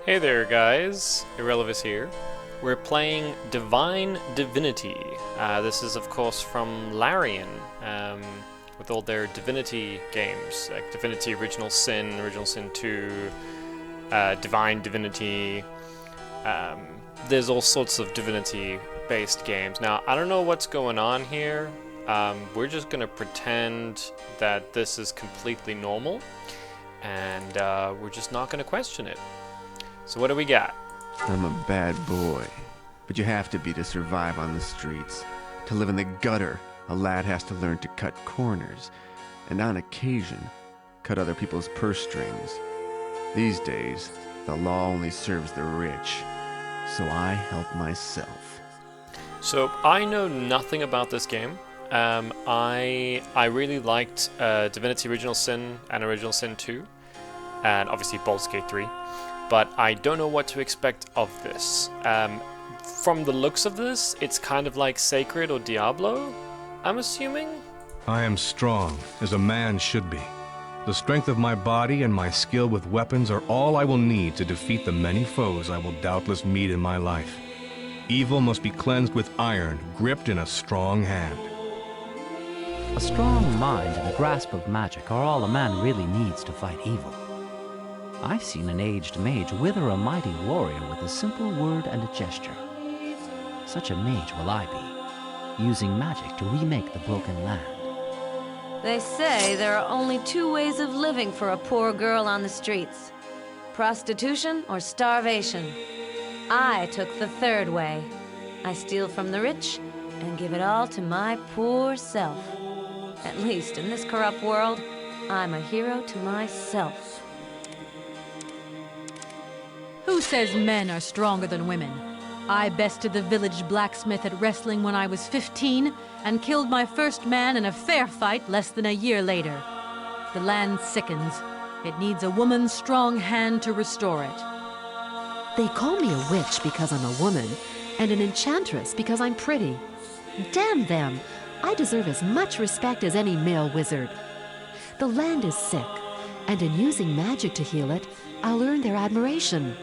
Hey there guys, Irrelevus here. We're playing Divine Divinity. This is of course from Larian, with all their Divinity games, like Divinity Original Sin 2, Divine Divinity. There's all sorts of Divinity-based games. Now, I don't know what's going on here. We're just gonna pretend that this is completely normal, and we're just not gonna question it. So what do we got? I'm a bad boy, but you have to be to survive on the streets. To live in the gutter, a lad has to learn to cut corners, and on occasion, cut other people's purse strings. These days, the law only serves the rich, so I help myself. So I know nothing about this game. I really liked Divinity Original Sin and Original Sin 2, and obviously Baldur's Gate 3. But I don't know what to expect of this. From the looks of this, it's kind of like Sacred or Diablo, I'm assuming? I am strong, as a man should be. The strength of my body and my skill with weapons are all I will need to defeat the many foes I will doubtless meet in my life. Evil must be cleansed with iron, gripped in a strong hand. A strong mind and a grasp of magic are all a man really needs to fight evil. I've seen an aged mage wither a mighty warrior with a simple word and a gesture. Such a mage will I be, using magic to remake the broken land. They say there are only two ways of living for a poor girl on the streets: prostitution or starvation. I took the third way. I steal from the rich and give it all to my poor self. At least in this corrupt world, I'm a hero to myself. Who says men are stronger than women? I bested the village blacksmith at wrestling when I was 15 and killed my first man in a fair fight less than a year later. The land sickens. It needs a woman's strong hand to restore it. They call me a witch because I'm a woman, and an enchantress because I'm pretty. Damn them! I deserve as much respect as any male wizard. The land is sick, and in using magic to heal it, I'll earn their admiration.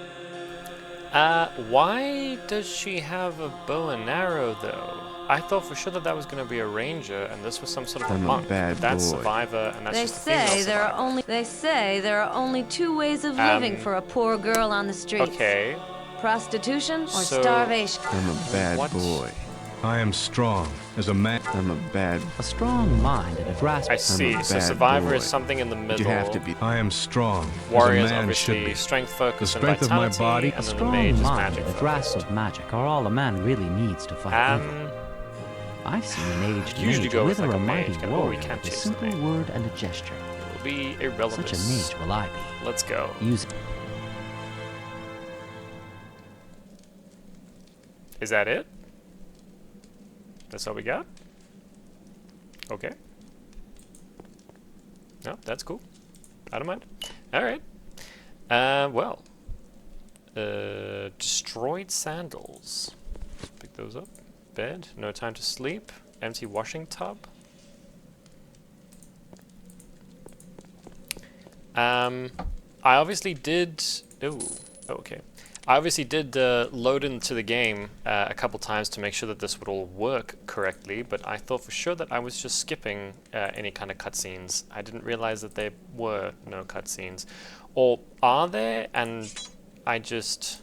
Why does she have a bow and arrow, though? I thought for sure that that was going to be a ranger, and this was some sort of a I'm a monk. bad That's boy. survivor, and that's They just a female say survivor. there are only two ways of living for a poor girl on the streets: Okay, prostitution or So- starvation. I'm a bad What? boy. I am strong, as a man. I'm a bad. A strong mind and a grasp. I see. a So bad survivor boy, is something in the But middle. you have to be. I am strong, Warriors as a man obviously should be. strength focus The and strength of my vitality, body- A and then the strong mage is mind magic and a grasp focused. of magic are all a man really needs to fight evil. I've seen an aged usually mage go with, wither like, a a mage, mighty kind of, oh, we warrior can't with a change the simple name. word and a gesture. It will be irrelevant. Such a mage will I be, Let's go. using... Is that it? That's all we got? Okay. No, that's cool. I don't mind. Alright. Well. Destroyed sandals. Pick those up. Bed. No time to sleep. Empty washing tub. I obviously did... Ooh. Okay. I obviously did load into the game a couple times to make sure that this would all work correctly, but I thought for sure that I was just skipping any kind of cutscenes. I didn't realize that there were no cutscenes. Or are there, and I just...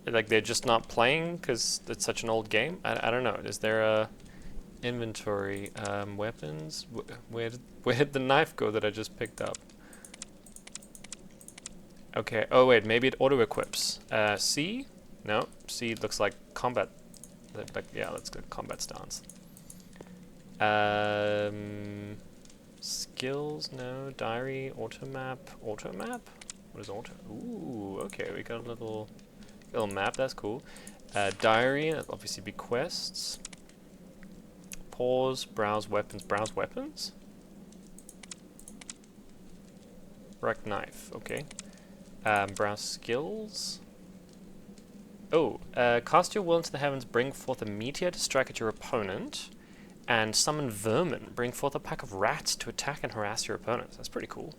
like they're just not playing because it's such an old game? I don't know. Is there a inventory? Weapons? Where did the knife go that I just picked up? Okay, oh wait, maybe it auto-equips. C? No, C looks like combat. Yeah, let's go combat stance. Skills, no. Diary, automap. Automap? What is auto? Ooh, okay, we got a little map, that's cool. Diary, that'll obviously be quests. Pause, browse weapons? Rect knife, okay. Browse skills. Oh, cast your will into the heavens, bring forth a meteor to strike at your opponent, and summon vermin. Bring forth a pack of rats to attack and harass your opponents. That's pretty cool.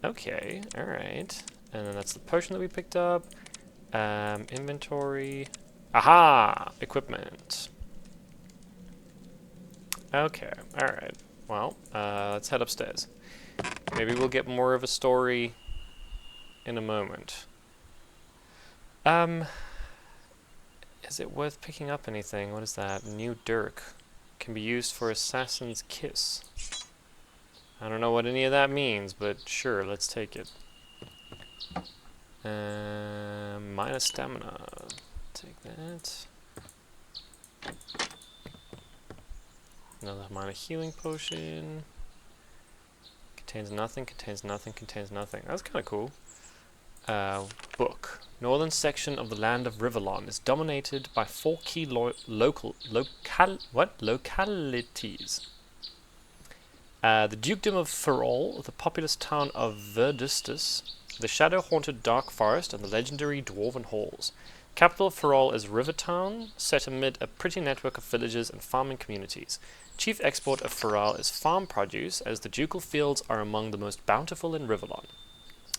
Okay, alright. And then that's the potion that we picked up. Inventory. Aha! Equipment. Okay, alright. Well, let's head upstairs. Maybe we'll get more of a story in a moment. Is it worth picking up anything? What is that? New dirk. Can be used for Assassin's Kiss. I don't know what any of that means, but sure, let's take it. Minus stamina. Take that. Another minor healing potion. Contains nothing, contains nothing, contains nothing. That's kind of cool. Book. Northern section of the land of Rivellon is dominated by 4 key localities. The Dukedom of Ferrol, the populous town of Verdustus, the shadow-haunted Dark Forest, and the legendary Dwarven Halls. Capital of Ferrol is Rivertown, set amid a pretty network of villages and farming communities. Chief export of Ferrol is farm produce, as the ducal fields are among the most bountiful in Rivellon.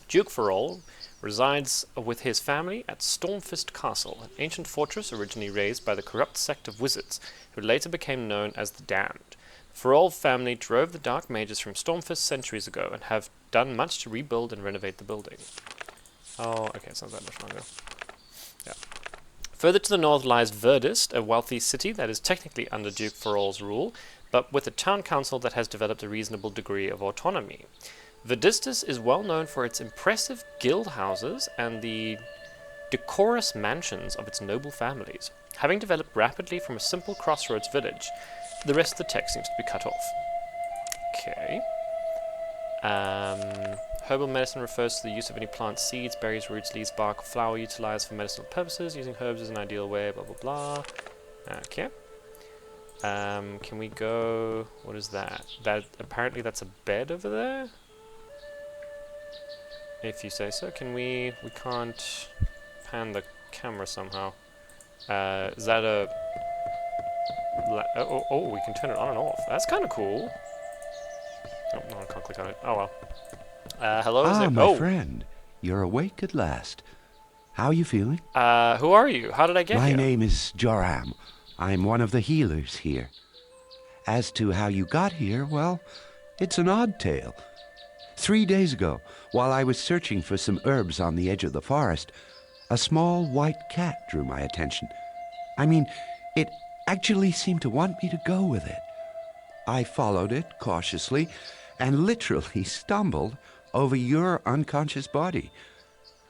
Duke Ferrol resides with his family at Stormfist Castle, an ancient fortress originally raised by the corrupt sect of wizards, who later became known as the Damned. The Ferrol family drove the Dark Mages from Stormfist centuries ago and have done much to rebuild and renovate the building. Oh, okay, it's not that much longer. Yeah. Further to the north lies Verdust, a wealthy city that is technically under Duke Ferrol's rule, but with a town council that has developed a reasonable degree of autonomy. Verdustus is well known for its impressive guild houses and the decorous mansions of its noble families. Having developed rapidly from a simple crossroads village, the rest of the text seems to be cut off. Okay. Herbal medicine refers to the use of any plant seeds, berries, roots, leaves, bark, or flower utilized for medicinal purposes. Using herbs is an ideal way, blah, blah, blah. Okay. Can we go... What is that? Apparently that's a bed over there? If you say so. Can we... We can't pan the camera somehow. Is that a... Oh, we can turn it on and off. That's kind of cool. Oh, no, I can't click on it. Oh, well. Hello? Is it? My friend. You're awake at last. How are you feeling? Who are you? How did I get here? My name is Joram. I'm one of the healers here. As to how you got here, well, it's an odd tale. 3 days ago, while I was searching for some herbs on the edge of the forest, a small white cat drew my attention. I mean, it actually seemed to want me to go with it. I followed it cautiously and literally stumbled over your unconscious body.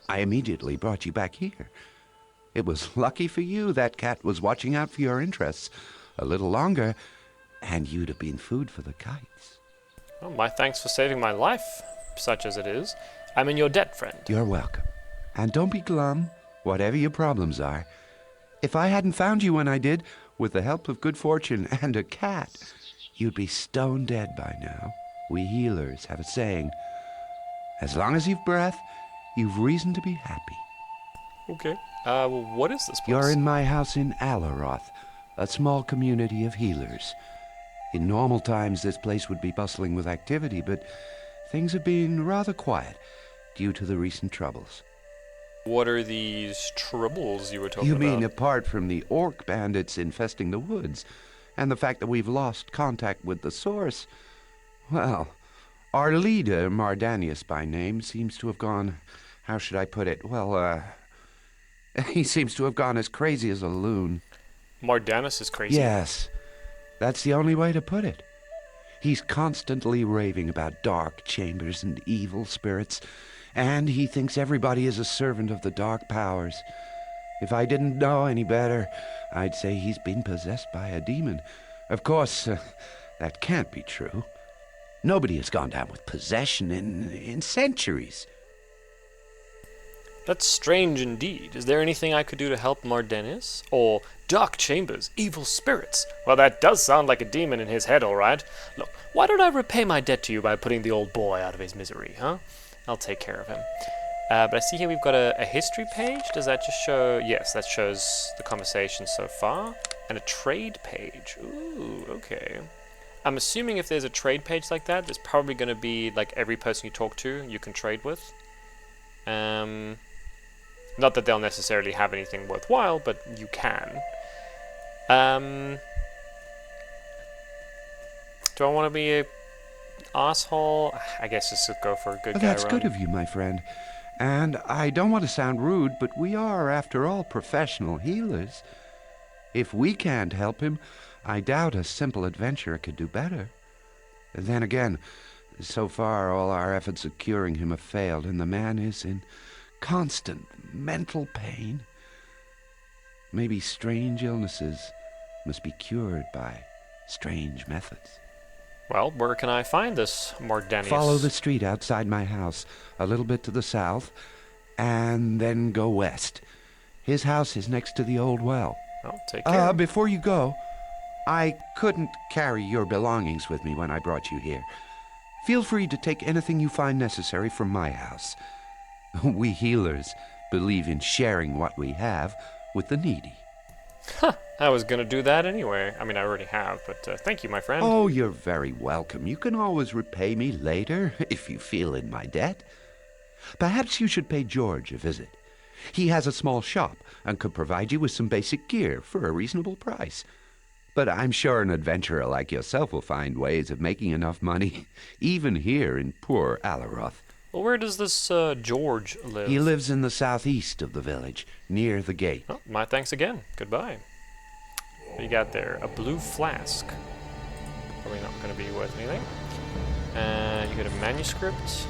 I immediately brought you back here. It was lucky for you that cat was watching out for your interests. A little longer, and you'd have been food for the kites. Well, my thanks for saving my life, such as it is. I'm in your debt, friend. You're welcome. And don't be glum, whatever your problems are. If I hadn't found you when I did, with the help of good fortune and a cat, you'd be stone dead by now. We healers have a saying, as long as you've breath, you've reason to be happy. Okay. Well, what is this place? You're in my house in Alaroth, a small community of healers. In normal times, this place would be bustling with activity, but things have been rather quiet due to the recent troubles. What are these troubles you were talking You about? mean apart from the orc bandits infesting the woods, and the fact that we've lost contact with the source? Well, our leader, Mardanius by name, seems to have gone... How should I put it? Well, he seems to have gone as crazy as a loon. Mardanus is crazy. Yes, that's the only way to put it. He's constantly raving about dark chambers and evil spirits, and he thinks everybody is a servant of the dark powers. If I didn't know any better, I'd say he's been possessed by a demon. Of course, that can't be true. Nobody has gone down with possession in centuries. That's strange indeed. Is there anything I could do to help Mardanus? Or dark chambers, evil spirits? Well, that does sound like a demon in his head, all right. Look, why don't I repay my debt to you by putting the old boy out of his misery, huh? I'll take care of him. But I see here we've got a history page. Does that just show... Yes, that shows the conversation so far. And a trade page. Ooh, okay. I'm assuming if there's a trade page like that, there's probably going to be like every person you talk to you can trade with. Not that they'll necessarily have anything worthwhile, but you can. Do I want to be a asshole? I guess just to go for a good guy That's run. good of you, my friend. And I don't want to sound rude, but we are, after all, professional healers. If we can't help him, I doubt a simple adventurer could do better. Then again, so far all our efforts of curing him have failed, and the man is in constant mental pain. Maybe strange illnesses must be cured by strange methods. Well, where can I find this Mardanius? Follow the street outside my house, a little bit to the south, and then go west. His house is next to the old well. Oh, take care. Before you go, I couldn't carry your belongings with me when I brought you here. Feel free to take anything you find necessary from my house. We healers believe in sharing what we have with the needy. Huh, I was gonna do that anyway. I mean, I already have, but thank you, my friend. Oh, you're very welcome. You can always repay me later, if you feel in my debt. Perhaps you should pay George a visit. He has a small shop and could provide you with some basic gear for a reasonable price. But I'm sure an adventurer like yourself will find ways of making enough money, even here in poor Alaroth. Well, where does this George live? He lives in the southeast of the village, near the gate. Oh, my thanks again. Goodbye. What do you got there? A blue flask. Probably not going to be worth anything. You get a manuscript.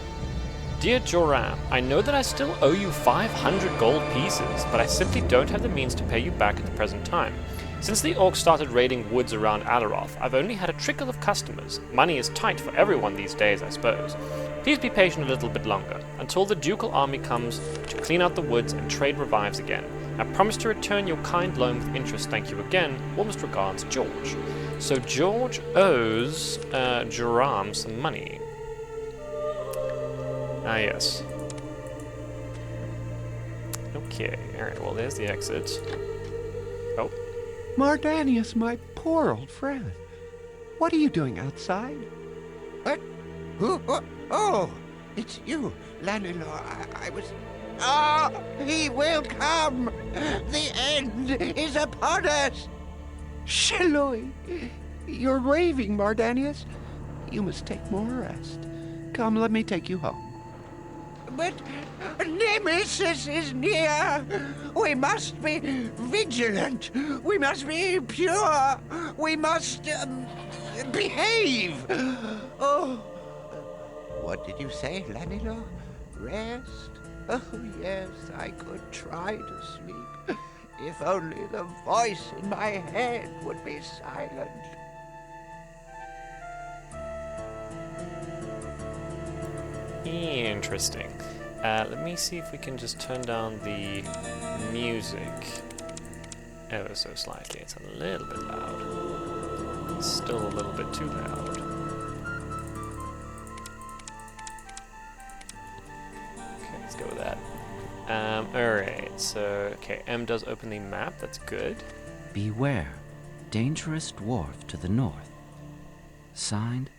Dear Joram, I know that I still owe you 500 gold pieces, but I simply don't have the means to pay you back at the present time. Since the orcs started raiding woods around Alaroth, I've only had a trickle of customers. Money is tight for everyone these days, I suppose. Please be patient a little bit longer, until the ducal army comes to clean out the woods and trade revives again. I promise to return your kind loan with interest. Thank you again. Warmest regards, George. So George owes Joram some money. Ah, yes. Okay, alright, well, there's the exit. Oh. Mardanius, my poor old friend. What are you doing outside? What? Who? Oh, it's you, Lanilor. I was... Ah, he will come! The end is upon us! Shiloi! You're raving, Mardanius. You must take more rest. Come, let me take you home. But Nemesis is near! We must be vigilant! We must be pure! We must behave! Oh, what did you say, Lanilor? Rest? Oh, yes, I could try to sleep. If only the voice in my head would be silent. Interesting. Let me see if we can just turn down the music ever so slightly. It's a little bit loud. It's still a little bit too loud. Okay, let's go with that. Alright, so, okay, M does open the map, that's good. Beware, dangerous dwarf to the north. Signed,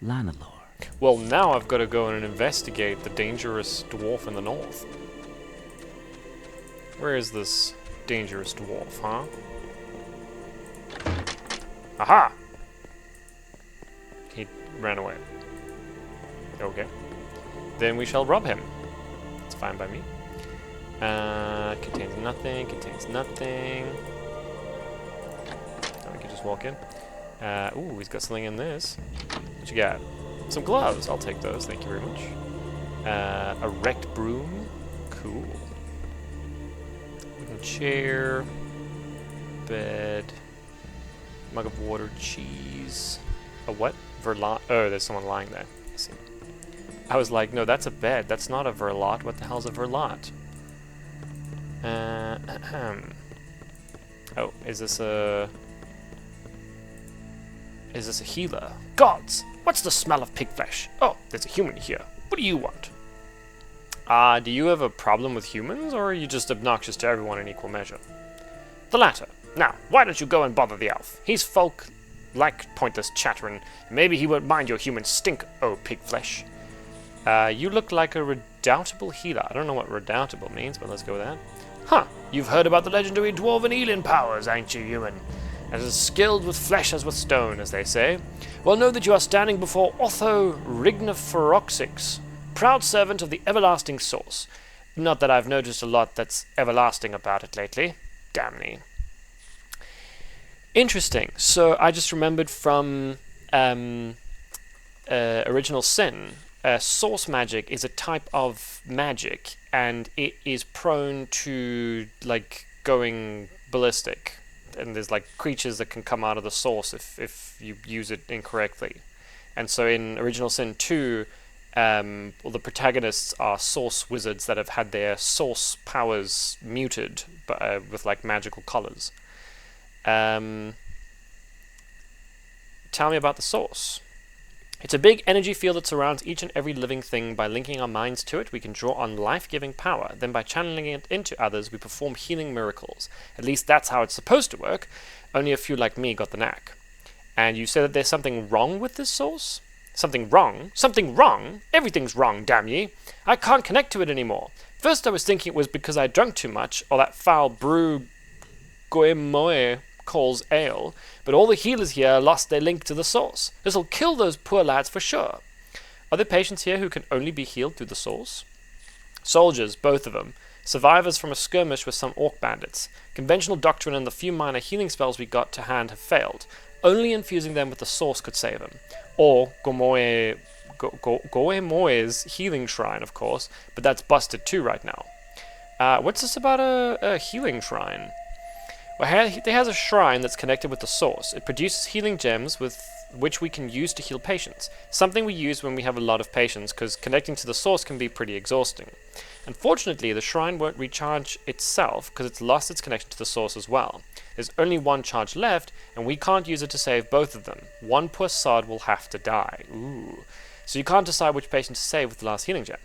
Lanilor. Well, now I've got to go and investigate the dangerous dwarf in the north. Where is this dangerous dwarf, huh? Aha! He ran away. Okay. Then we shall rob him. It's fine by me. Contains nothing, contains nothing. So we can just walk in. Ooh, he's got something in this. What you got? Some gloves. I'll take those. Thank you very much. A wrecked broom. Cool. Wooden chair. Bed. Mug of water. Cheese. A what? Verlot. Oh, there's someone lying there. I see. I was like, no, that's a bed. That's not a verlot. What the hell's a verlot? Oh, is this a healer? Gods! What's the smell of pig flesh? Oh, there's a human here. What do you want? Do you have a problem with humans, or are you just obnoxious to everyone in equal measure? The latter. Now, why don't you go and bother the elf? He's folk like pointless chattering. Maybe he won't mind your human stink, oh pig flesh. You look like a redoubtable healer. I don't know what redoubtable means, but let's go with that. Huh, you've heard about the legendary dwarven healing powers, ain't you, human? As skilled with flesh as with stone, as they say. Well, know that you are standing before Otho Rigniferoxix, proud servant of the everlasting source. Not that I've noticed a lot that's everlasting about it lately. Damn me. Interesting. So I just remembered from Original Sin, source magic is a type of magic, and it is prone to like going ballistic. And there's like creatures that can come out of the source if you use it incorrectly. And so in Original Sin 2, well, the protagonists are source wizards that have had their source powers muted with like magical colors. Tell me about the source. It's a big energy field that surrounds each and every living thing. By linking our minds to it, we can draw on life-giving power. Then by channeling it into others, we perform healing miracles. At least that's how it's supposed to work. Only a few like me got the knack. And you say that there's something wrong with this source? Something wrong? Something wrong? Everything's wrong, damn ye. I can't connect to it anymore. First I was thinking it was because I drank too much, or that foul brew Goemoe calls ale, but all the healers here lost their link to the source. This'll kill those poor lads for sure. Are there patients here who can only be healed through the source? Soldiers, both of them. Survivors from a skirmish with some orc bandits. Conventional doctrine and the few minor healing spells we got to hand have failed. Only infusing them with the source could save them. Or Goemoe's healing shrine, of course, but that's busted too right now. What's this about a healing shrine? Well, he has a shrine that's connected with the source. It produces healing gems with which we can use to heal patients. Something we use when we have a lot of patients, because connecting to the source can be pretty exhausting. Unfortunately, the shrine won't recharge itself because it's lost its connection to the source as well. There's only one charge left, and we can't use it to save both of them. One poor sod will have to die. Ooh. So you can't decide which patient to save with the last healing gem.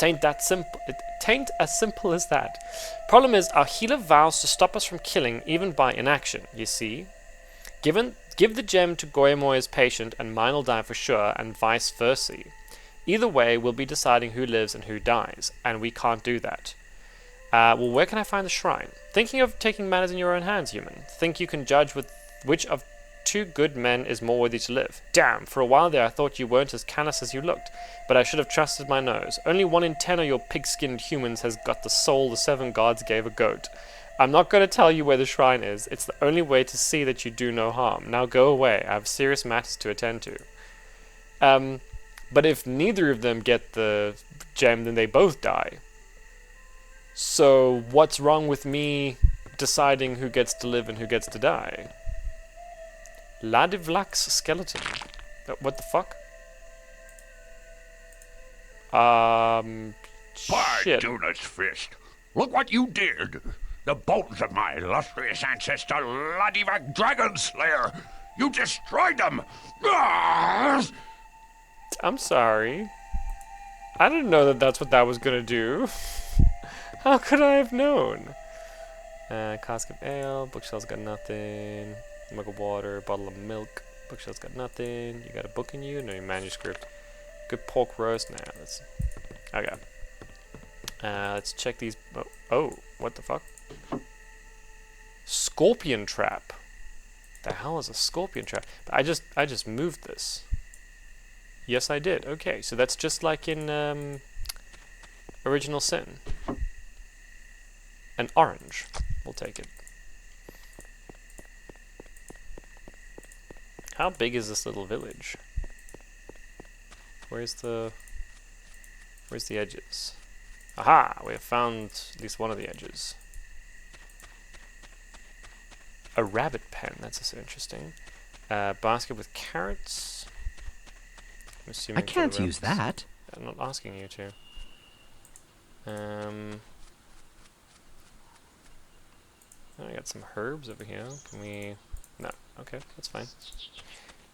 Tain't that simple. It tain't as simple as that. Problem is, our healer vows to stop us from killing, even by inaction. You see, give the gem to Goemoe's patient, and mine'll die for sure, and vice versa. Either way, we'll be deciding who lives and who dies, and we can't do that. Well, where can I find the shrine? Thinking of taking matters in your own hands, human. Think you can judge with which of two good men is more worthy to live. Damn, for a while there I thought you weren't as callous as you looked, but I should have trusted my nose. Only 1 in 10 of your pig-skinned humans has got the soul the 7 gods gave a goat. I'm not going to tell you where the shrine is. It's the only way to see that you do no harm. Now go away. I have serious matters to attend to. But if neither of them get the gem, then they both die. So what's wrong with me deciding who gets to live and who gets to die? Ladivlak's skeleton. What the fuck? Shit. Duna's fist. Look what you did. The bones of my illustrious ancestor, Ladivak Dragon Slayer. You destroyed them. Ah! I'm sorry. I didn't know that that's what that was gonna do. How could I have known? Cask of ale, bookshelf's got nothing. Mug of water, bottle of milk. Bookshelf's got nothing. You got a book in you? No, your manuscript. Good pork roast? Nah, that's... Okay. Let's check these... Oh, what the fuck? Scorpion trap. The hell is a scorpion trap? I just moved this. Yes, I did. Okay, so that's just like in Original Sin. An orange. We'll take it. How big is this little village? Where's the edges? Aha! We have found at least one of the edges. A rabbit pen. That's so interesting. Basket with carrots. I'm assuming I can't use that. I'm not asking you to. I got some herbs over here. Can we... No. Okay, that's fine.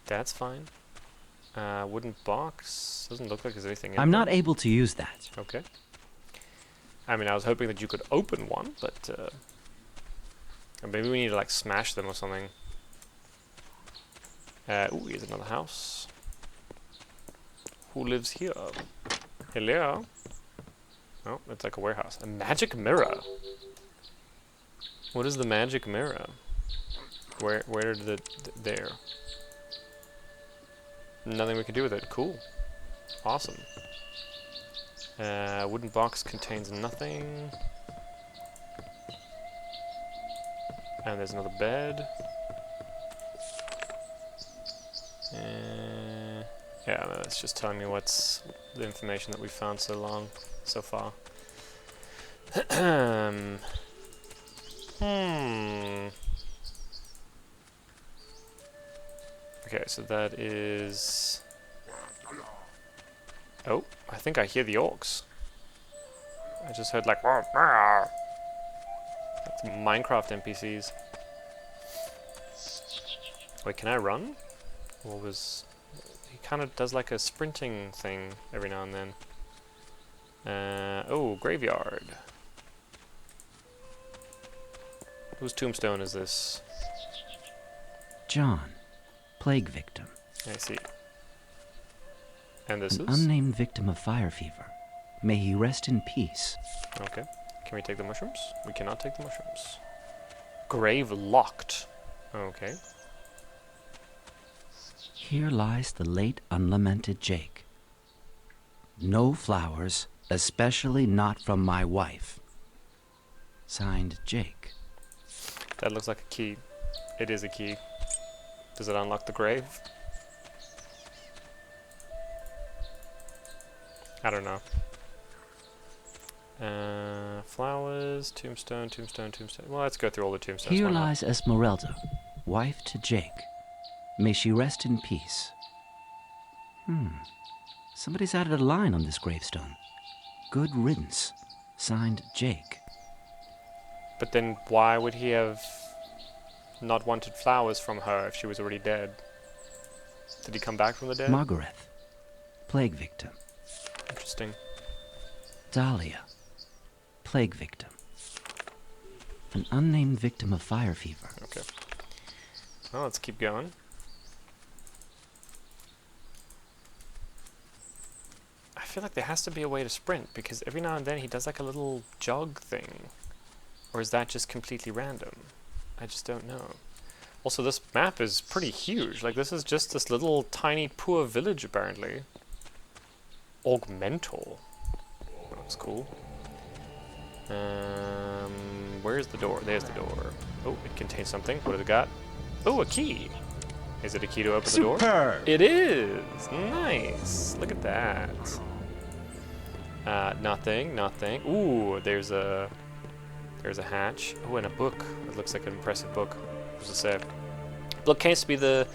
That's fine. Wooden box. Doesn't look like there's anything in I'm there. not able to use that. Okay. I mean, I was hoping that you could open one, but maybe we need to like smash them or something. Ooh, here's another house. Who lives here? Hello? Oh, it's like a warehouse. A magic mirror. What is the magic mirror? Where did it... there. Nothing we can do with it. Cool. Awesome. Wooden box contains nothing. And there's another bed. Yeah, no, that's just telling me what's the information that we've found so far. Okay, so that is... Oh, I think I hear the orcs. I just heard like... That's Minecraft NPCs. Wait, can I run? What was... He kind of does like a sprinting thing every now and then. Oh, graveyard. Whose tombstone is this? John, plague victim. I see. And this An is? unnamed victim of fire fever. May he rest in peace. Okay. Can we take the mushrooms? We cannot take the mushrooms. Grave locked. Okay. Here lies the late unlamented Jake. No flowers, especially not from my wife. Signed, Jake. That looks like a key. It is a key. Does it unlock the grave? I don't know. Flowers, tombstone, tombstone, tombstone. Well, let's go through all the tombstones. Here Why not? lies Esmeralda, wife to Jake. May she rest in peace. Somebody's added a line on this gravestone. Good riddance. Signed, Jake. But then why would he have not wanted flowers from her if she was already dead? Did he come back from the dead? Margaret, plague victim. Interesting. Dahlia, plague victim. An unnamed victim of fire fever. Okay. Well, let's keep going. I feel like there has to be a way to sprint, because every now and then he does like a little jog thing. Or is that just completely random? I just don't know. Also, this map is pretty huge. Like, this is just this little tiny poor village, apparently. Augmental. That's cool. Where's the door? There's the door. Oh, it contains something. What has it got? Oh, a key. Is it a key to open the door? Superb. It is. Nice. Look at that. Nothing. Ooh, there's a hatch. Oh, and a book. It looks like an impressive book. What does it say? Book claims to be the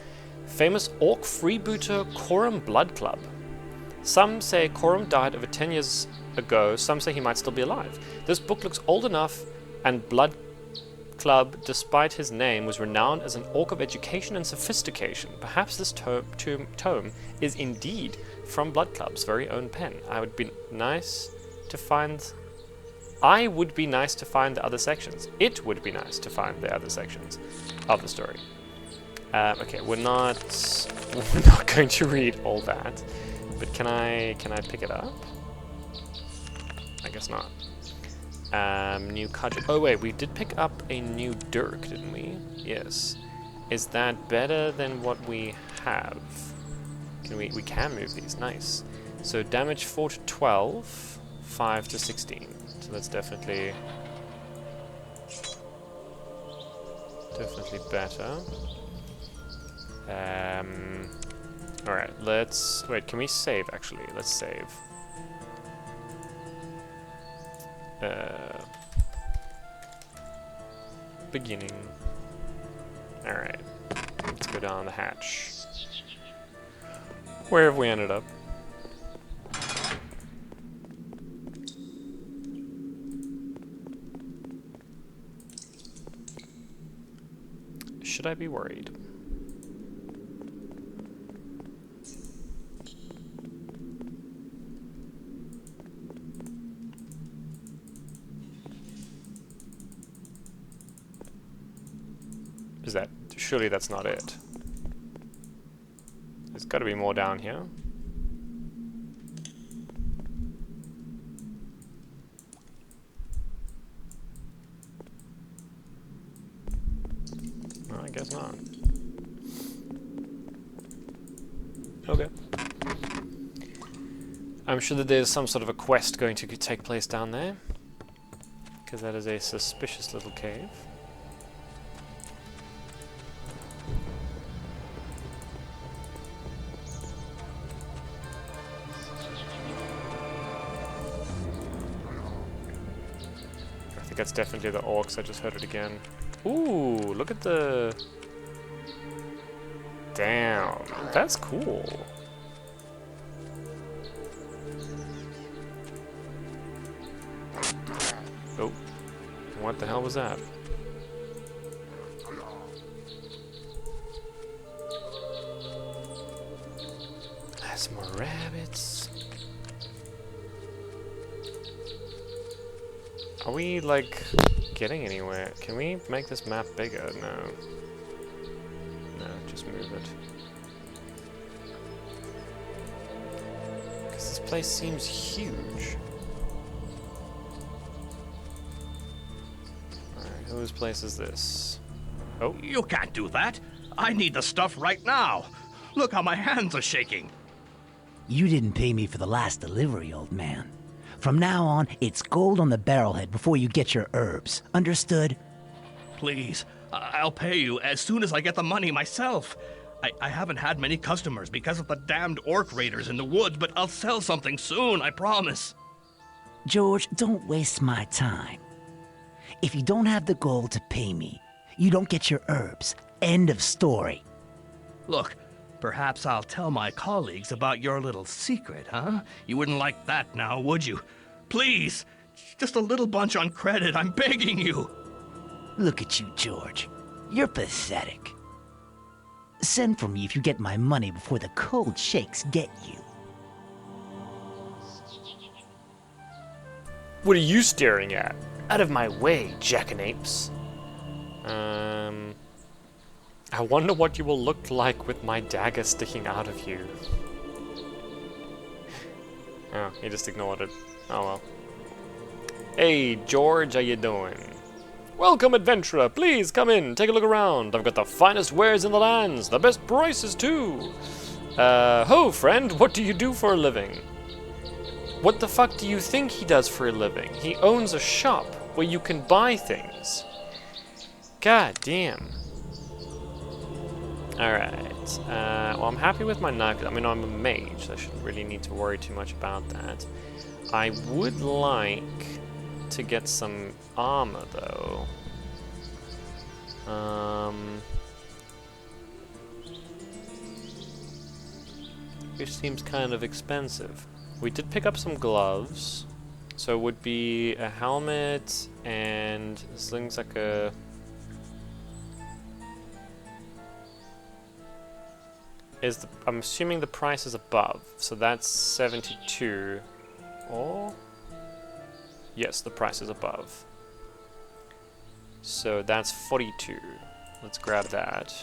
famous orc freebooter Corum Blood Club. Some say Corum died over 10 years ago. Some say he might still be alive. This book looks old enough, and Blood Club, despite his name, was renowned as an orc of education and sophistication. Perhaps this tome is indeed from Blood Club's very own pen. I would be nice to find the other sections. It would be nice to find the other sections of the story. Okay, we're not going to read all that, but can I pick it up? I guess not. New cudgel. Oh wait, we did pick up a new dirk, didn't we? Yes. Is that better than what we have? We can move these. Nice. So damage 4 to 12, 5 to 16. So that's definitely better. Alright, wait, can we save actually? Let's save. Beginning. Alright. Let's go down the hatch. Where have we ended up? Should I be worried? Surely that's not it. gotta be more down here. Well, I guess not. Okay. I'm sure that there's some sort of a quest going to take place down there, because that is a suspicious little cave. I think that's definitely the orcs. I just heard it again. Ooh, look at the... Damn, that's cool. Oh, what the hell was that? There's more rabbits. Are we, like, getting anywhere? Can we make this map bigger? No. No, just move it. Because this place seems huge. Alright, whose place is this? Oh. You can't do that. I need the stuff right now. Look how my hands are shaking. You didn't pay me for the last delivery, old man. From now on, it's gold on the barrelhead before you get your herbs. Understood? Please, I'll pay you as soon as I get the money myself. I haven't had many customers because of the damned orc raiders in the woods, but I'll sell something soon, I promise. George, don't waste my time. If you don't have the gold to pay me, you don't get your herbs. End of story. Look, perhaps I'll tell my colleagues about your little secret, huh? You wouldn't like that now, would you? Please, just a little bunch on credit, I'm begging you. Look at you, George. You're pathetic. Send for me if you get my money before the cold shakes get you. What are you staring at? Out of my way, jackanapes. I wonder what you will look like with my dagger sticking out of you. Oh, he just ignored it. Oh well. Hey, George, how you doing? Welcome, adventurer. Please come in, take a look around. I've got the finest wares in the lands, the best prices too. Ho, friend, what do you do for a living? What the fuck do you think he does for a living? He owns a shop where you can buy things. God damn. Alright. Well, I'm happy with my knife. I mean, I'm a mage, so I shouldn't really need to worry too much about that. I would like to get some armor, though. Which seems kind of expensive. We did pick up some gloves. So it would be a helmet and this looks like a... I'm assuming the price is above, so that's 72. Or... Yes, the price is above. So that's 42. Let's grab that.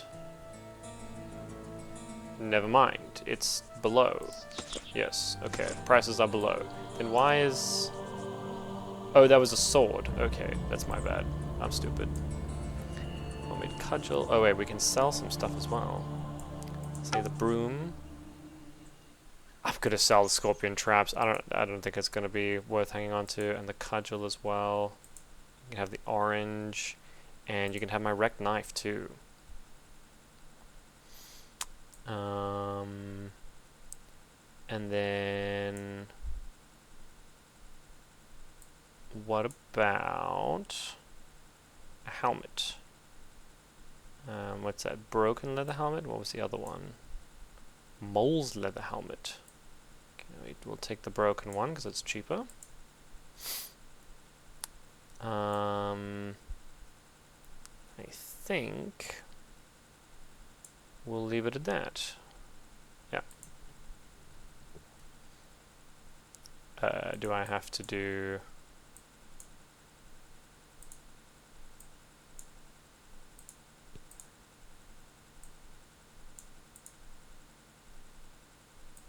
Never mind, it's below. Yes, okay, prices are below. Then why is... Oh, that was a sword. Okay, that's my bad. I'm stupid. Homemade cudgel. Oh wait, we can sell some stuff as well. Say the broom. I'm gonna sell the scorpion traps. I don't think it's gonna be worth hanging on to. And the cudgel as well. You can have the orange, and you can have my wrecked knife too. And then what about a helmet? What's that? Broken leather helmet? What was the other one? Mole's leather helmet. Okay, we'll take the broken one because it's cheaper. I think we'll leave it at that. Yeah. Do I have to do...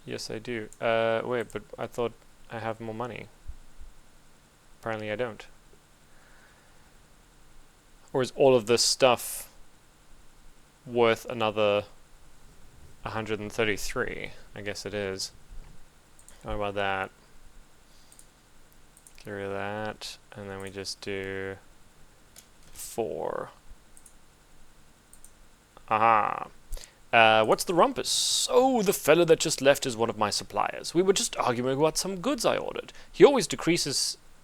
Yes, I do. Wait, but I thought I have more money. Apparently I don't. Or is all of this stuff worth another 133? I guess it is. How about that? Get rid of that, and then we just do 4. Aha. What's the rumpus? Oh, the fellow that just left is one of my suppliers. We were just arguing about some goods I ordered. He always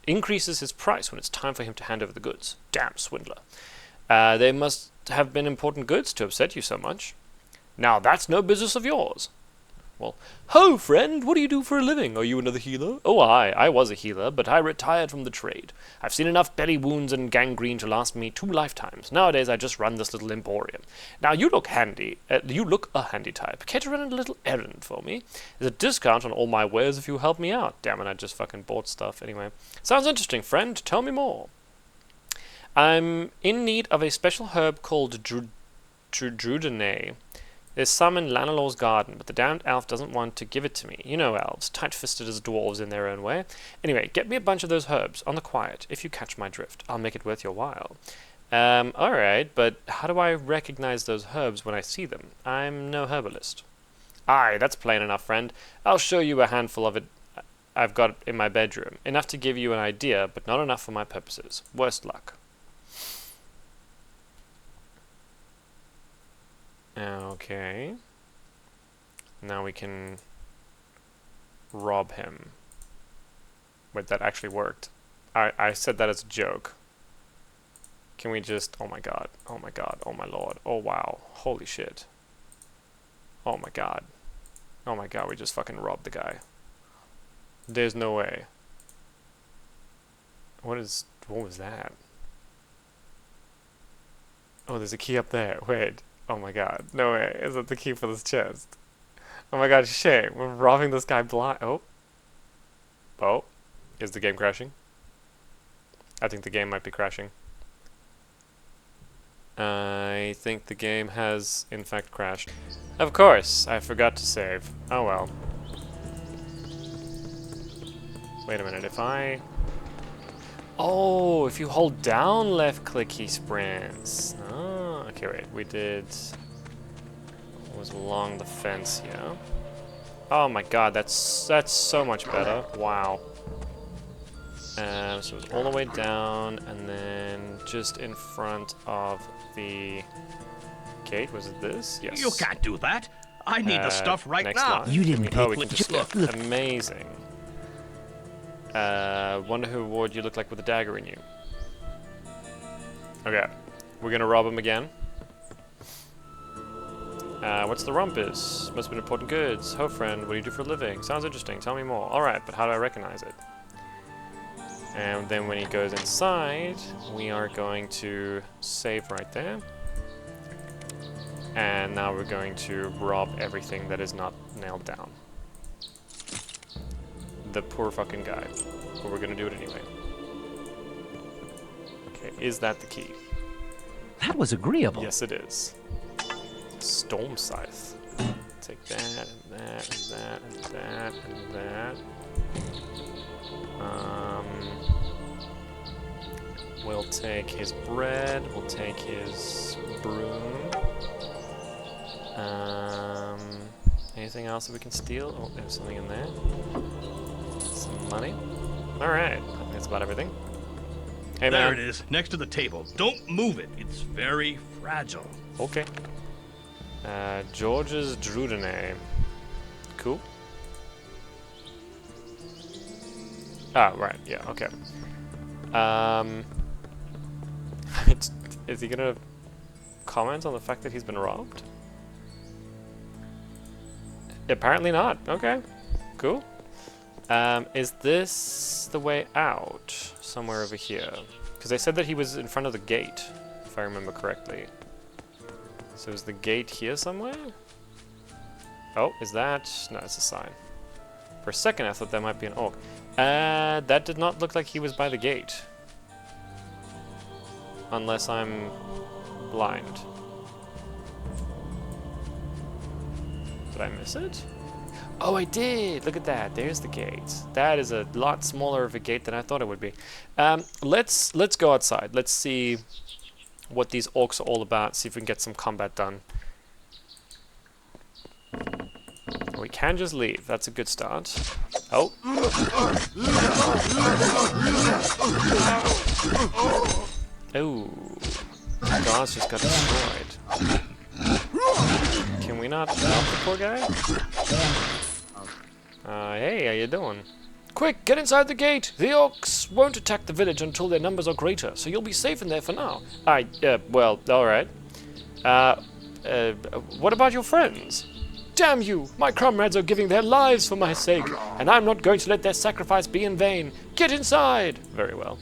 increases his price when it's time for him to hand over the goods. Damn swindler. They must have been important goods to upset you so much. Now that's no business of yours. Well, ho, friend, what do you do for a living? Are you another healer? Oh, I was a healer, but I retired from the trade. I've seen enough belly wounds and gangrene to last me 2 lifetimes. Nowadays, I just run this little emporium. Now, you look handy. You look a handy type. Care to run a little errand for me? There's a discount on all my wares if you help me out. Damn it, I just fucking bought stuff. Anyway, sounds interesting, friend. Tell me more. I'm in need of a special herb called Drudene. There's some in Lanelor's garden, but the damned elf doesn't want to give it to me. You know elves, tight-fisted as dwarves in their own way. Anyway, get me a bunch of those herbs, on the quiet, if you catch my drift. I'll make it worth your while. Alright, but how do I recognize those herbs when I see them? I'm no herbalist. Aye, that's plain enough, friend. I'll show you a handful of it I've got in my bedroom. Enough to give you an idea, but not enough for my purposes. Worst luck. Okay. Now we can rob him. Wait, that actually worked. I said that as a joke. Can we just... Oh my god. Oh my god. Oh my lord. Oh wow. Holy shit. Oh my god. Oh my god, we just fucking robbed the guy. There's no way. What was that? Oh, there's a key up there. Wait. Oh my god. No way. Is that the key for this chest? Oh my god, shame. We're robbing this guy blind. Oh. Oh. Is the game crashing? I think the game might be crashing. I think the game has, in fact, crashed. Of course. I forgot to save. Oh well. Wait a minute. If I... Oh, if you hold down left click, he sprints. Oh, okay, wait. We did... It was along the fence here. Oh my god, that's so much better. Wow. So it was all the way down, and then just in front of the gate. Was it this? Yes. You can't do that. I need the stuff right next now. line. You didn't Oh, pick... we can just Look. Amazing. Wonder who award you look like with a dagger in you. Okay, we're gonna rob him again. What's the rumpus? Must have been important goods. Ho, friend, what do you do for a living? Sounds interesting. Tell me more. Alright, but how do I recognize it? And then when he goes inside, we are going to save right there. And now we're going to rob everything that is not nailed down. The poor fucking guy. But we're gonna do it anyway. Okay, is that the key? That was agreeable. Yes, it is. Storm Scythe. Take that, and that, and that, and that, and that. We'll take his bread, we'll take his broom. Anything else that we can steal? Oh, there's something in there. Some money. Alright, I think that's about everything. Hey, there man. it is, next to the table. Don't move it. It's very fragile. Okay. George's Drudene. Cool. Ah, right, yeah, okay. Is he gonna comment on the fact that he's been robbed? Apparently not. Okay. Cool. Is this the way out? Somewhere over here. Because they said that he was in front of the gate, if I remember correctly. So is the gate here somewhere? Oh, is that... No, it's a sign. For a second I thought that might be an orc. That did not look like he was by the gate. Unless I'm blind. Did I miss it? Oh, I did! Look at that. There's the gate. That is a lot smaller of a gate than I thought it would be. Let's go outside. Let's see what these orcs are all about. See if we can get some combat done. We can just leave. That's a good start. Oh. Oh. Guards just got destroyed. Can we not help the poor guy? Hey, how you doing? Quick, get inside the gate! The orcs won't attack the village until their numbers are greater, so you'll be safe in there for now. Well, alright. What about your friends? Damn you! My comrades are giving their lives for my sake, and I'm not going to let their sacrifice be in vain. Get inside! Very well.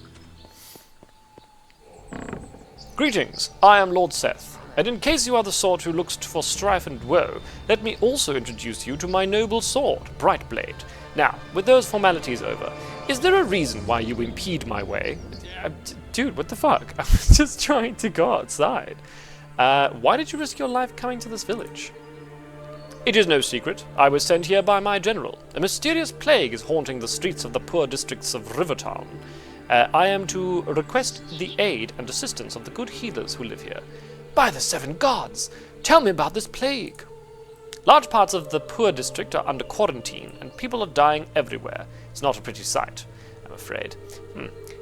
Greetings, I am Lord Seth, and in case you are the sort who looks for strife and woe, let me also introduce you to my noble sword, Brightblade. Now, with those formalities over, is there a reason why you impede my way? Dude, what the fuck? I was just trying to go outside. Why did you risk your life coming to this village? It is no secret. I was sent here by my general. A mysterious plague is haunting the streets of the poor districts of Rivertown. I am to request the aid and assistance of the good healers who live here. By the seven gods! Tell me about this plague. Large parts of the poor district are under quarantine, and people are dying everywhere. It's not a pretty sight, I'm afraid.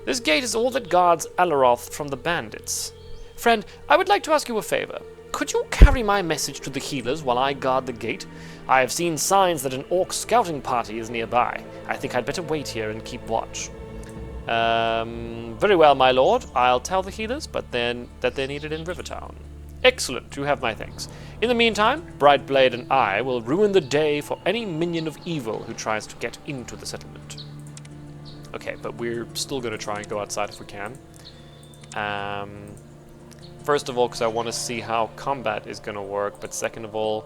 This gate is all that guards Alaroth from the bandits. Friend, I would like to ask you a favor. Could you carry my message to the healers while I guard the gate? I have seen signs that an orc scouting party is nearby. I think I'd better wait here and keep watch. Very well, my lord. I'll tell the healers, but then that they're needed in Rivertown. Excellent, you have my thanks. In the meantime, Brightblade and I will ruin the day for any minion of evil who tries to get into the settlement. Okay, but we're still going to try and go outside if we can. First of all, because I want to see how combat is going to work, but second of all,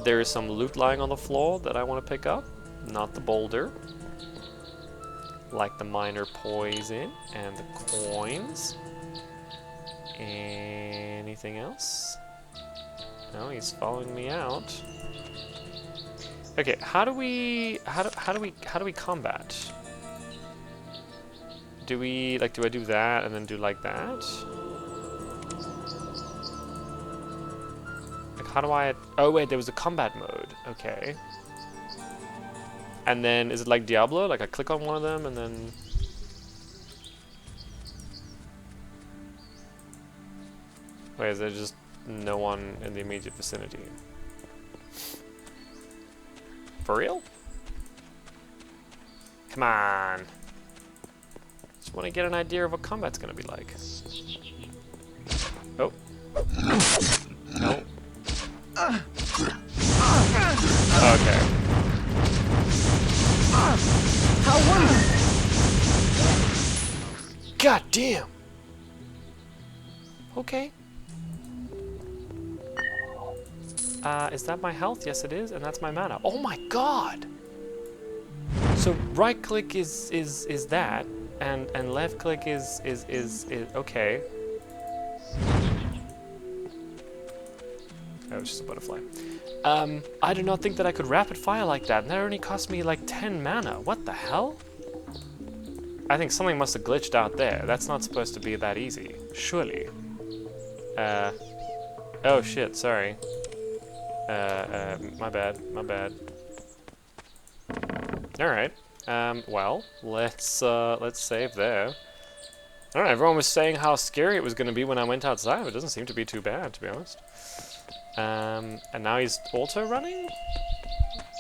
there is some loot lying on the floor that I want to pick up. Not the boulder. Like the minor poison and the coins. Anything else? No, he's following me out. Okay, how do we combat? Do I do that and then do like that? Like how do I oh wait, there was a combat mode. Okay. And then is it like Diablo? Like I click on one of them and then wait, is there just no one in the immediate vicinity? For real? Come on. Just want to get an idea of what combat's gonna be like. Oh. No. Okay. God damn. Okay. Is that my health? Yes, it is, and that's my mana. Oh my god! So right click is that, and left click is okay. Oh, it's just a butterfly. I do not think that I could rapid fire like that, and that only cost me like 10 mana. What the hell? I think something must have glitched out there. That's not supposed to be that easy. Surely. Oh shit, sorry. My bad. Alright. Well, let's save there. I don't know, everyone was saying how scary it was gonna be when I went outside. It doesn't seem to be too bad, to be honest. And now he's auto running?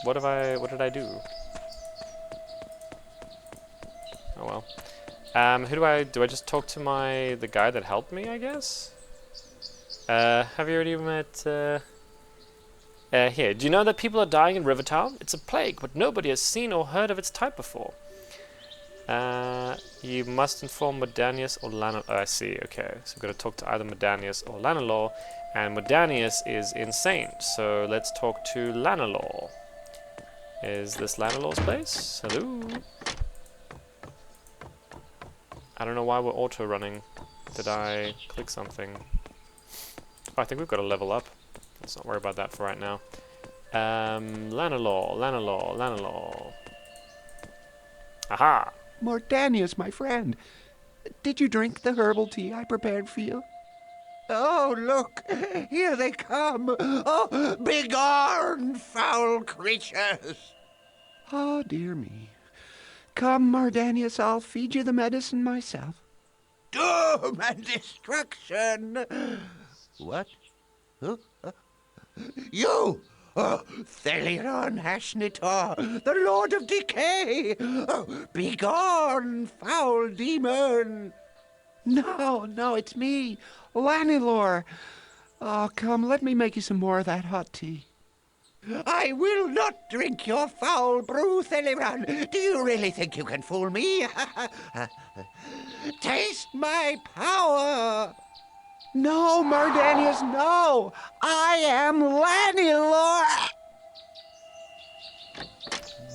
What did I do? Oh well. Who do I just talk to the guy that helped me, I guess? Have you already met, here, do you know that people are dying in Rivertown? It's a plague, but nobody has seen or heard of its type before. You must inform Modanius or Lanalor. Oh, I see, okay. So I'm gonna talk to either Modanius or Lanalor, and Modanius is insane, so let's talk to Lanalor. Is this Lanalor's place? Hello? I don't know why we're auto-running. Did I click something? Oh, I think we've got to level up. Let's not worry about that for right now. Lanalaw. Aha! Mordanius, my friend, did you drink the herbal tea I prepared for you? Oh, look, here they come. Oh, begone, foul creatures. Oh, dear me. Come, Mardanius, I'll feed you the medicine myself. Doom and destruction! What? Huh? You! Oh, Thelion Hashnitor, the Lord of Decay! Oh, begone, foul demon! No, it's me, Lanilor. Oh, come, let me make you some more of that hot tea. I will not drink your foul brew, Theliran. Do you really think you can fool me? Taste my power! No, Mardanius, no! I am Lanilor!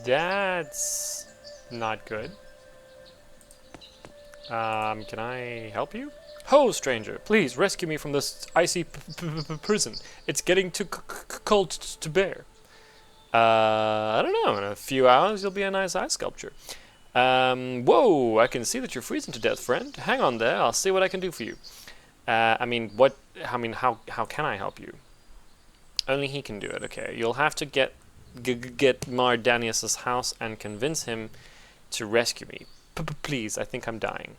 That's not good. Can I help you? Ho, stranger! Please rescue me from this icy prison. It's getting too cold to bear. I don't know. In a few hours, you'll be a nice ice sculpture. Whoa! I can see that you're freezing to death, friend. Hang on there. I'll see what I can do for you. How can I help you? Only he can do it. Okay, you'll have to get Mardanius's house and convince him to rescue me. Please, I think I'm dying.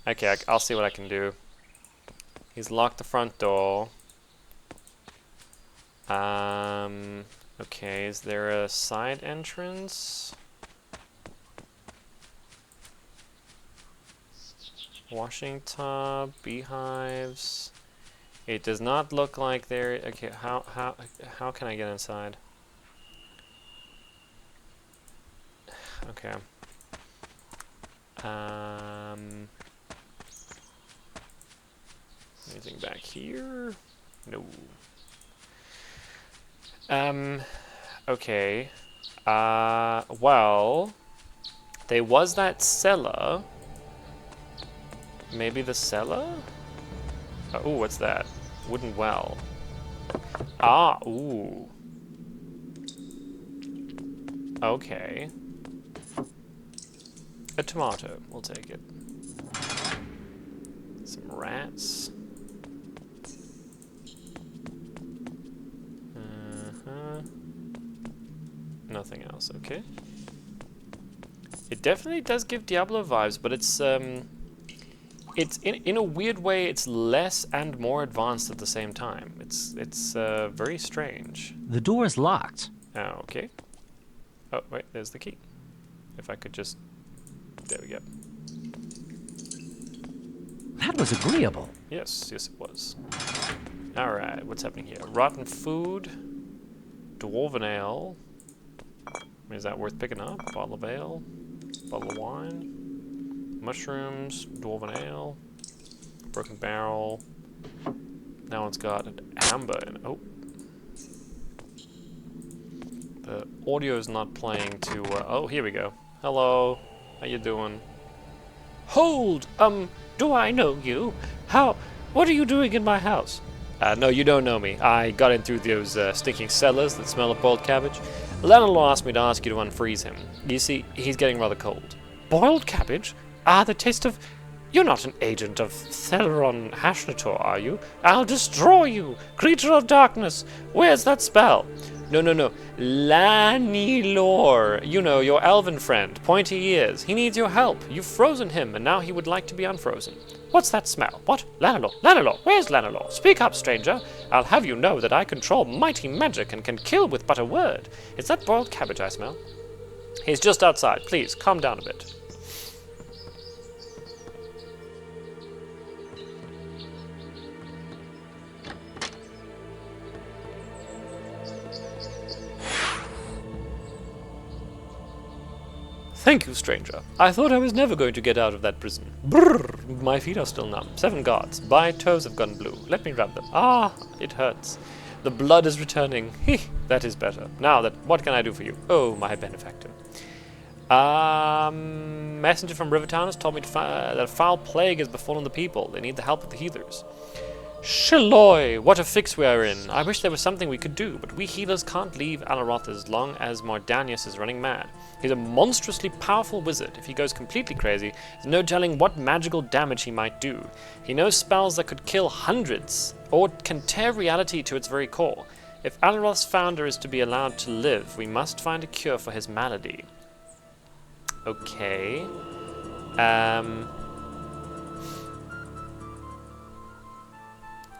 Okay, I'll see what I can do. He's locked the front door. Okay, is there a side entrance? Washing tub, beehives. It does not look like there. Okay, how can I get inside? Okay. Anything back here? No. Okay. Well, there was that cellar. Maybe the cellar? Oh, what's that? Wooden well. Ah, ooh. Okay. A tomato, we'll take it. Some rats. Nothing else, okay. It definitely does give Diablo vibes, but it's in a weird way, it's less and more advanced at the same time. It's very strange. The door is locked. Oh, okay. Oh, wait, there's the key. If I could just... There we go. That was agreeable. Yes, it was. Alright, what's happening here? Rotten food. Dwarven ale. Is that worth picking up? Bottle of ale. Bottle of wine. Mushrooms. Dwarven ale. Broken barrel. Now it's got an amber in it. Oh. The audio is not playing too well. Oh, here we go. Hello. How you doing? Hold! Do I know you? What are you doing in my house? No, you don't know me. I got in through those stinking cellars that smell of boiled cabbage. Lanilor asked me to ask you to unfreeze him. You see, he's getting rather cold. Boiled cabbage? Ah, the taste of... You're not an agent of Thelion Hashnator, are you? I'll destroy you, creature of darkness. Where's that spell? No. Lanilor. You know, your elven friend, pointy ears. He needs your help. You've frozen him, and now he would like to be unfrozen. What's that smell? What? Lanilor! Where's Lanilor? Speak up, stranger. I'll have you know that I control mighty magic and can kill with but a word. Is that boiled cabbage I smell? He's just outside. Please, calm down a bit. Thank you, stranger. I thought I was never going to get out of that prison. Brrr, my feet are still numb. 7 guards. My toes have gone blue. Let me rub them. Ah, it hurts. The blood is returning. That is better. Now, what can I do for you? Oh, my benefactor. Messenger from Rivertown has told me that a foul plague has befallen the people. They need the help of the healers. Shiloh, what a fix we are in. I wish there was something we could do, but we healers can't leave Alaroth as long as Mordanius is running mad. He's a monstrously powerful wizard. If he goes completely crazy, there's no telling what magical damage he might do. He knows spells that could kill hundreds, or can tear reality to its very core. If Alaroth's founder is to be allowed to live, we must find a cure for his malady. Okay.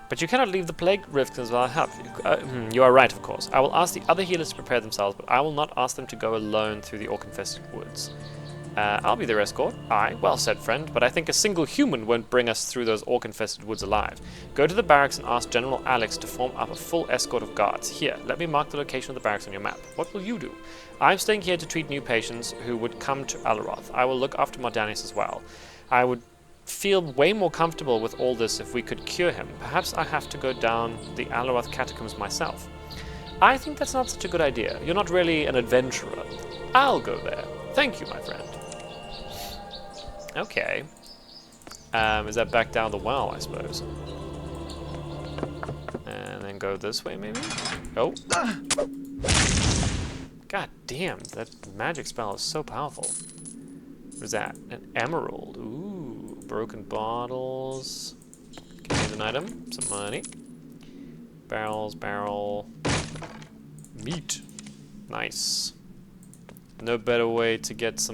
But you cannot leave the plague rift as well. Help. You are right, of course. I will ask the other healers to prepare themselves, but I will not ask them to go alone through the orc-infested woods. I'll be their escort. Aye, well said, friend, but I think a single human won't bring us through those orc-infested woods alive. Go to the barracks and ask General Alex to form up a full escort of guards. Here, let me mark the location of the barracks on your map. What will you do? I'm staying here to treat new patients who would come to Alaroth. I will look after Mordanius as well. I would feel way more comfortable with all this if we could cure him. Perhaps I have to go down the Alaroth catacombs myself. I think that's not such a good idea. You're not really an adventurer. I'll go there. Thank you, my friend. Okay. Is that back down the well, I suppose? And then go this way, maybe? Oh. God damn, that magic spell is so powerful. What is that? An emerald. Ooh, broken bottles. Can I use an item? Some money. Barrels, barrel. Meat. Nice. No better way to get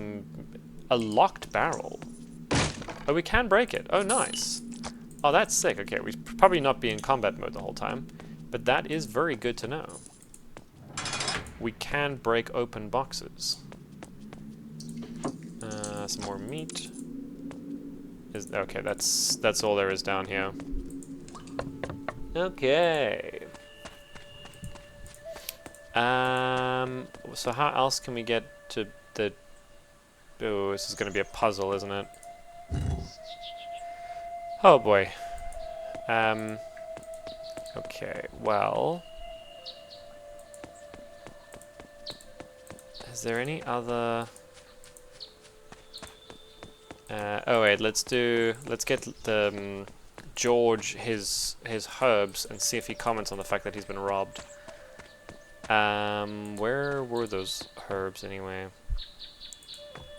a locked barrel. Oh, we can break it. Oh, nice. Oh, that's sick. Okay, we probably not be in combat mode the whole time, but that is very good to know. We can break open boxes. Some more meat. Okay, that's all there is down here. Okay. So how else can we get to the... Oh, this is going to be a puzzle, isn't it? Oh boy. Okay, well... Is there any other... oh wait, let's get the George his herbs and see if he comments on the fact that he's been robbed. Where were those herbs anyway?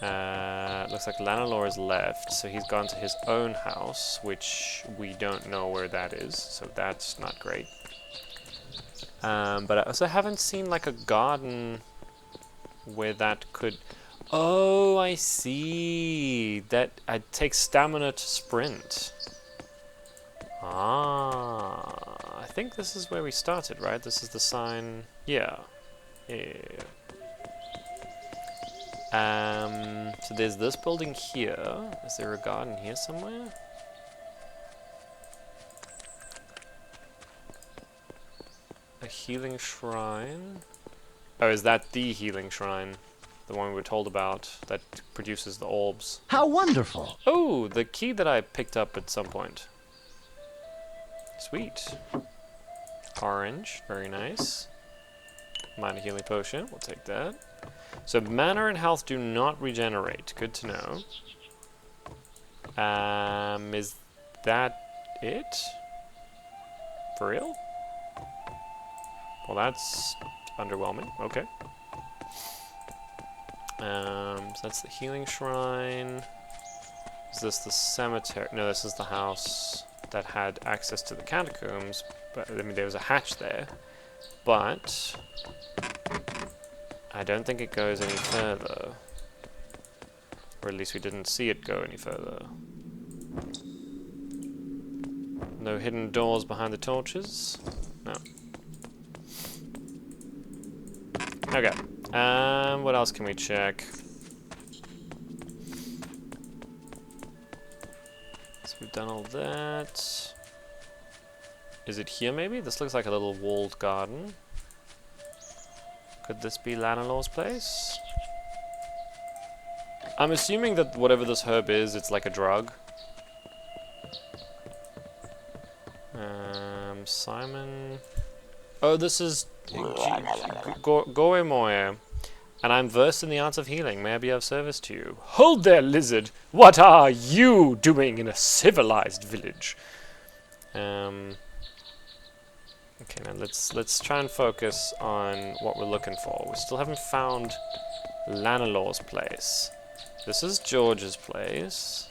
Looks like Lanalor is left, so he's gone to his own house, which we don't know where that is, so that's not great. But I also haven't seen like a garden where that could... Oh, I see. That it takes stamina to sprint. Ah, I think this is where we started, right? This is the sign. Yeah. Yeah. So there's this building here. Is there a garden here somewhere? A healing shrine. Oh, is that the healing shrine? The one we were told about that produces the orbs. How wonderful! Oh, the key that I picked up at some point. Sweet. Orange, very nice. Minor healing potion, we'll take that. So mana and health do not regenerate. Good to know. Is that it? For real? Well, that's underwhelming. Okay. So that's the healing shrine. Is this the cemetery? No, this is the house that had access to the catacombs. But I mean, there was a hatch there. But I don't think it goes any further. Or at least we didn't see it go any further. No hidden doors behind the torches? No. Okay. What else can we check? So we've done all that. Is it here maybe? This looks like a little walled garden. Could this be Lanalor's place? I'm assuming that whatever this herb is, it's like a drug. Simon... Oh, this is... Goemoe. And I'm versed in the arts of healing. May I be of service to you? Hold there, lizard! What are you doing in a civilized village? Okay, now let's try and focus on what we're looking for. We still haven't found Lanelaw's place. This is George's place.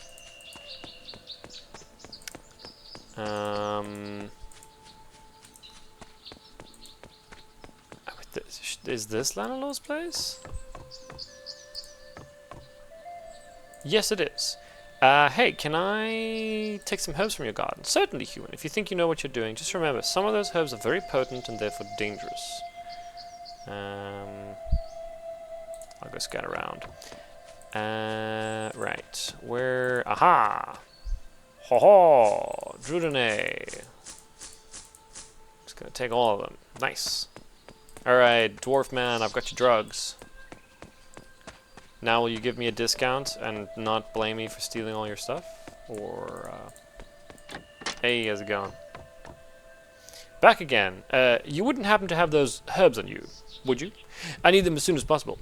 Is this Lanelaw's place? Yes, it is. Hey, can I take some herbs from your garden? Certainly, human. If you think you know what you're doing, just remember, some of those herbs are very potent and therefore dangerous. I'll go scout around. Right. Where... Aha! Ho-ho! Drudene! Just gonna take all of them. Nice. Alright, dwarf man, I've got your drugs. Now will you give me a discount and not blame me for stealing all your stuff? Or, hey, how's it going? Back again. You wouldn't happen to have those herbs on you, would you? I need them as soon as possible.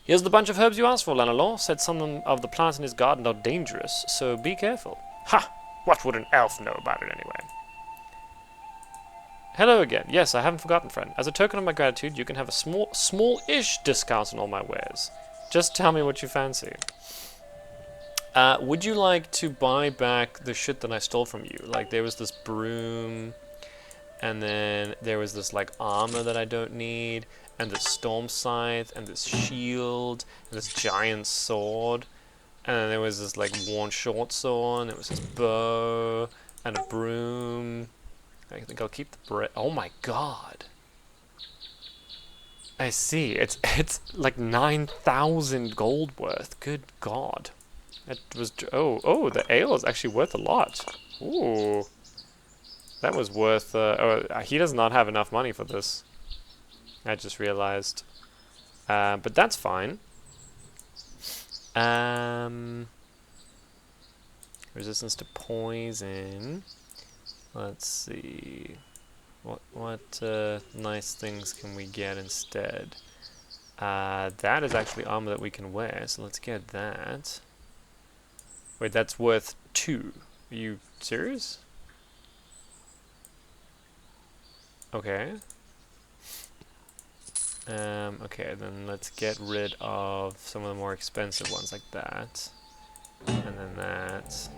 Here's the bunch of herbs you asked for, Lanelor. Said some of the plants in his garden are dangerous, so be careful. Ha! What would an elf know about it anyway? Hello again. Yes, I haven't forgotten, friend. As a token of my gratitude, you can have a small-ish discount on all my wares. Just tell me what you fancy. Would you like to buy back the shit that I stole from you? Like, there was this broom, and then there was this, like, armor that I don't need, and this storm scythe, and this shield, and this giant sword, and then there was this, like, worn short sword, and there was this bow, and a broom. I think I'll keep the bread. Oh my god. I see. It's like 9,000 gold worth. Good god. It was... Oh, the ale is actually worth a lot. Ooh. That was worth... he does not have enough money for this. I just realized. But that's fine. Resistance to poison. Let's see. What nice things can we get instead? That is actually armor that we can wear, so let's get that. Wait, that's worth 2. Are you serious? Okay. Okay, then let's get rid of some of the more expensive ones like that. And then that.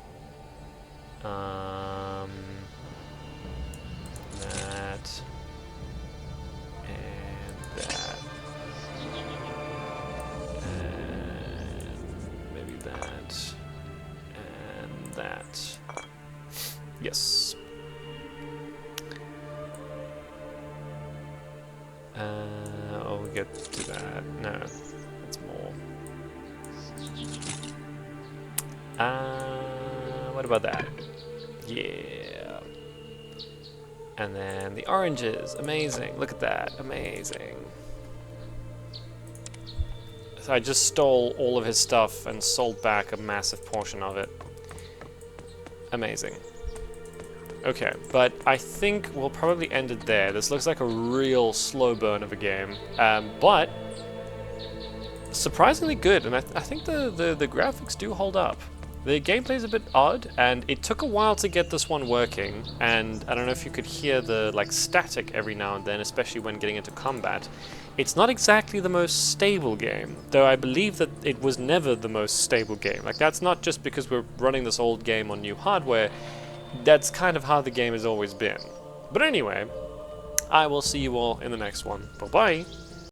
That. And that. And maybe that. And that. Yes. I'll get to that. No, that's more. What about that? Yeah. And then the oranges. Amazing. Look at that. Amazing. So I just stole all of his stuff and sold back a massive portion of it. Amazing. Okay, but I think we'll probably end it there. This looks like a real slow burn of a game. But surprisingly good, and I think the graphics do hold up. The gameplay is a bit odd, and it took a while to get this one working, and I don't know if you could hear the like static every now and then, especially when getting into combat. It's not exactly the most stable game, though I believe that it was never the most stable game. Like, that's not just because we're running this old game on new hardware, that's kind of how the game has always been. But anyway, I will see you all in the next one. Bye-bye!